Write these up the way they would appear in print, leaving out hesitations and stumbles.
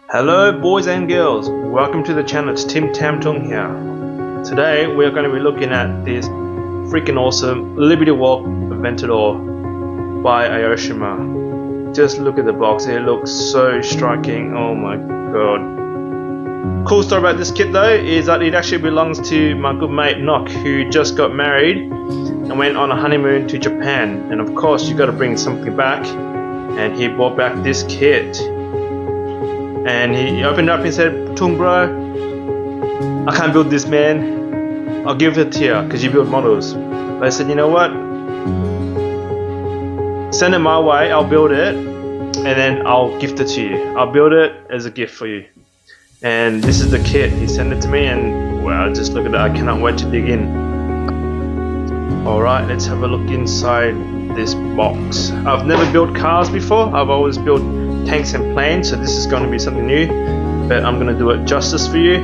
Hello boys and girls, welcome to the channel. It's Tim Tamtung here. Today we're going to be looking at this freaking awesome Liberty Walk Aventador by Aoshima. Just look at the box, it looks so striking, oh my god. Cool story about this kit though is that it actually belongs to my good mate Noch, who just got married and went on a honeymoon to Japan, and of course you got to bring something back, and he brought back this kit. And he opened it up and said, Tung bro, I can't build this, man, I'll give it to you because you build models. But I said, you know what, send it my way, I'll build it and then I'll gift it to you. I'll build it as a gift for you. And this is the kit. He sent it to me and wow, just look at that, I cannot wait to dig in. Alright, let's have a look inside this box. I've never built cars before, I've always built tanks and planes, so this is going to be something new, but I'm going to do it justice for you.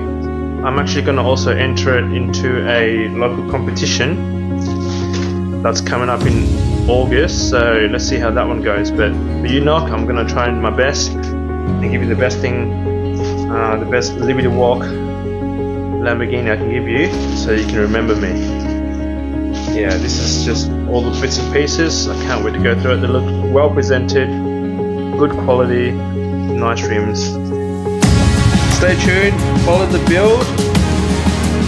I'm actually going to also enter it into a local competition that's coming up in August, so let's see how that one goes. But for you Noch, I'm going to try my best and give you the best thing, the best Liberty Walk Lamborghini I can give you, so you can remember me. Yeah, this is just all the bits and pieces. I can't wait to go through it. They look well presented, good quality, nice rims. Stay tuned, follow the build,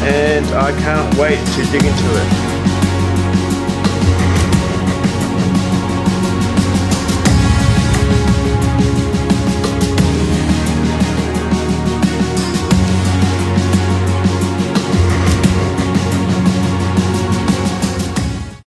and I can't wait to dig into it.